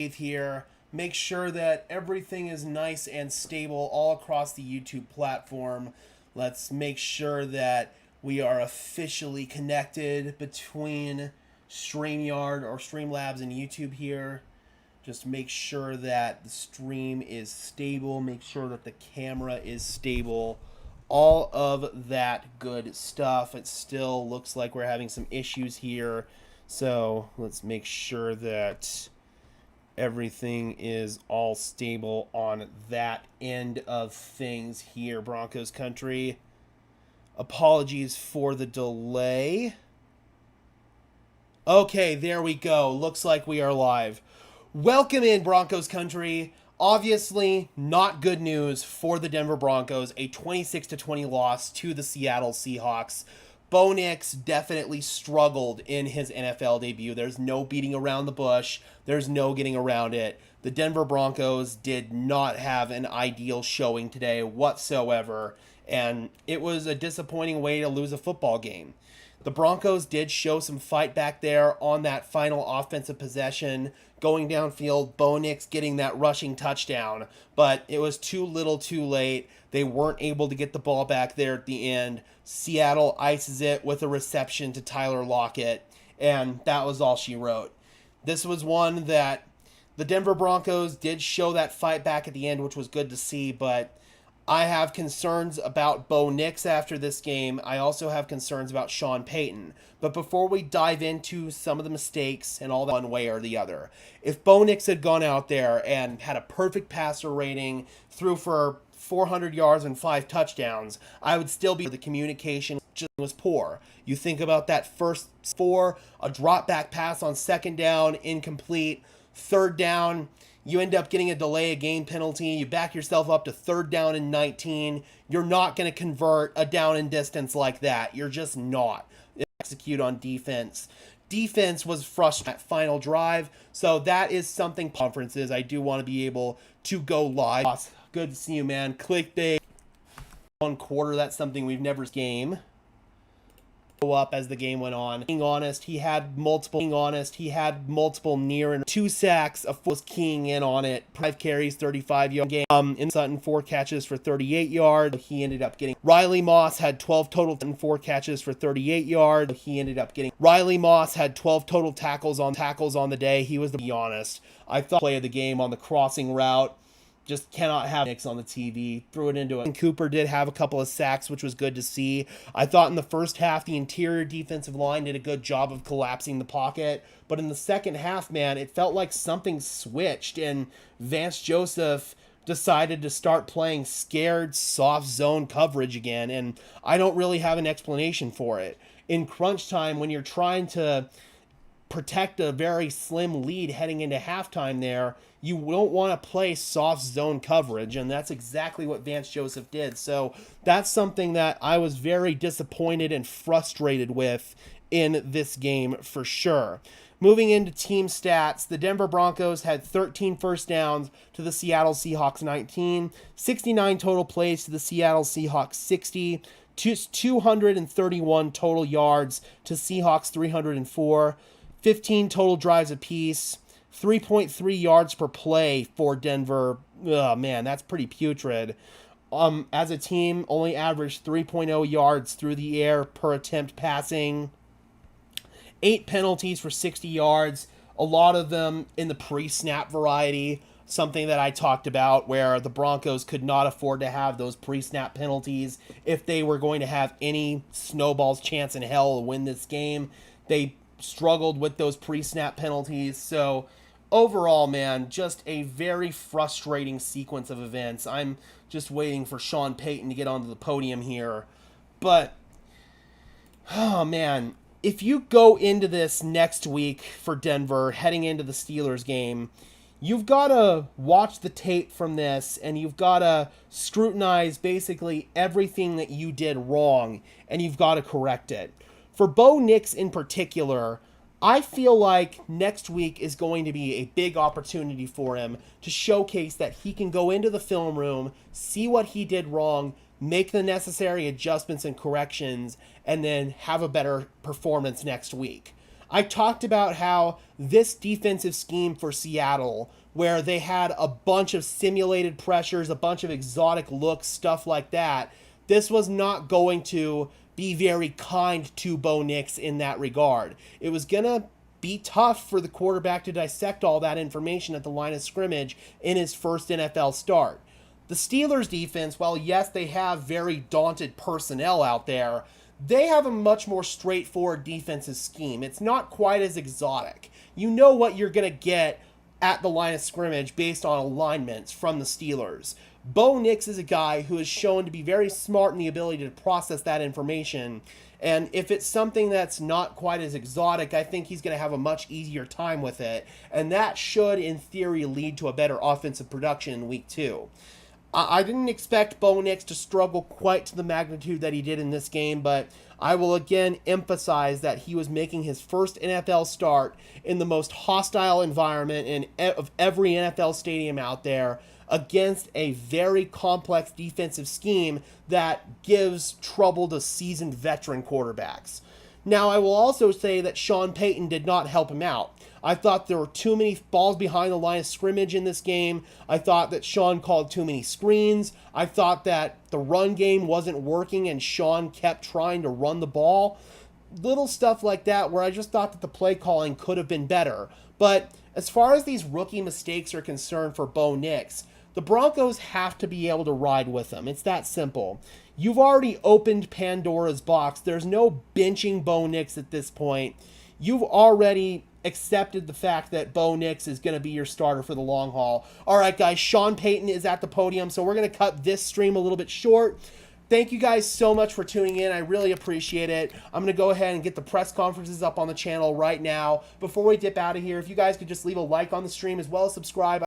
here. Make sure that everything is nice and stable all across the YouTube platform. Let's make sure that we are officially connected between StreamYard or Streamlabs and YouTube here. Just make sure that the stream is stable. Make sure that the camera is stable. All of that good stuff. It still looks like we're having some issues here. So let's make sure that everything is all stable on that end of things here, Broncos country. Apologies for the delay. Okay, there we go. Looks like we are live. Welcome in, Broncos country. Obviously, not good news for the Denver Broncos. A 26-20 loss to the Seattle Seahawks. Bo Nix definitely struggled in his NFL debut. There's no beating around the bush. There's no getting around it. The Denver Broncos did not have an ideal showing today whatsoever, and it was a disappointing way to lose a football game. The Broncos did show some fight back there on that final offensive possession, going downfield, Bo Nix getting that rushing touchdown, but it was too little too late. They weren't able to get the ball back there at the end. Seattle ices it with a reception to Tyler Lockett, and that was all she wrote. This was one that the Denver Broncos did show that fight back at the end, which was good to see, but I have concerns about Bo Nix after this game. I also have concerns about Sean Payton. But before we dive into some of the mistakes and all that one way or the other, if Bo Nix had gone out there and had a perfect passer rating, threw for 400 yards and 5 touchdowns, I would still be the communication just was poor. You think about that first 4, a drop back pass on second down, incomplete, third down, you end up getting a delay of game penalty. You back yourself up to 3rd down and 19. You're not going to convert a down and distance like that. You're just not. Execute on defense. Defense was frustrated at final drive. So that is something conferences I do want to be able to go live. Good to see you, man. Clickbait. 1 quarter. That's something we've never game. Up as the game went on. Being honest, he had multiple near and 2 sacks. A was keying in on it. 5 carries, 35-yard game. In Sutton, 4 catches for 38 yards. He ended up getting. Riley Moss had 12 total and 4 catches for 38 yards. He ended up getting. Riley Moss had 12 total tackles on the day. He was the be honest. I thought play of the game on the crossing route. Just cannot have Nix on the TV. Threw it into it. And Cooper did have a couple of sacks, which was good to see. I thought in the first half, the interior defensive line did a good job of collapsing the pocket. But in the second half, man, it felt like something switched. And Vance Joseph decided to start playing scared, soft zone coverage again. And I don't really have an explanation for it. In crunch time, when you're trying to protect a very slim lead heading into halftime there, you don't want to play soft zone coverage, and that's exactly what Vance Joseph did. So that's something that I was very disappointed and frustrated with in this game for sure. Moving into team stats, the Denver Broncos had 13 first downs to the Seattle Seahawks 19, 69 total plays to the Seattle Seahawks 60, 231 total yards to Seahawks 304, 15 total drives apiece, 3.3 yards per play for Denver. Oh, man, that's pretty putrid. As a team, only averaged 3.0 yards through the air per attempt passing. 8 penalties for 60 yards, a lot of them in the pre-snap variety, something that I talked about where the Broncos could not afford to have those pre-snap penalties if they were going to have any snowball's chance in hell to win this game. They struggled with those pre-snap penalties. So overall, man, just a very frustrating sequence of events. I'm just waiting for Sean Payton to get onto the podium here. But, oh man, if you go into this next week for Denver, heading into the Steelers game, you've got to watch the tape from this, and you've got to scrutinize basically everything that you did wrong, and you've got to correct it. For Bo Nix in particular, I feel like next week is going to be a big opportunity for him to showcase that he can go into the film room, see what he did wrong, make the necessary adjustments and corrections, and then have a better performance next week. I talked about how this defensive scheme for Seattle, where they had a bunch of simulated pressures, a bunch of exotic looks, stuff like that, this was not going to be very kind to Bo Nix in that regard. It was going to be tough for the quarterback to dissect all that information at the line of scrimmage in his first NFL start. The Steelers defense, while yes, they have very daunted personnel out there, they have a much more straightforward defensive scheme. It's not quite as exotic. You know what you're going to get at the line of scrimmage based on alignments from the Steelers. Bo Nix is a guy who is shown to be very smart in the ability to process that information. And if it's something that's not quite as exotic, I think he's going to have a much easier time with it. And that should, in theory, lead to a better offensive production in week 2. I didn't expect Bo Nix to struggle quite to the magnitude that he did in this game, but I will again emphasize that he was making his first NFL start in the most hostile environment of every NFL stadium out there against a very complex defensive scheme that gives trouble to seasoned veteran quarterbacks. Now, I will also say that Sean Payton did not help him out. I thought there were too many balls behind the line of scrimmage in this game. I thought that Sean called too many screens. I thought that the run game wasn't working and Sean kept trying to run the ball. Little stuff like that where I just thought that the play calling could have been better. But as far as these rookie mistakes are concerned for Bo Nix, the Broncos have to be able to ride with them. It's that simple. You've already opened Pandora's box. There's no benching Bo Nix at this point. You've already accepted the fact that Bo Nix is going to be your starter for the long haul. All right, guys, Sean Payton is at the podium, so we're going to cut this stream a little bit short. Thank you guys so much for tuning in. I really appreciate it. I'm going to go ahead and get the press conferences up on the channel right now. Before we dip out of here, if you guys could just leave a like on the stream as well as subscribe.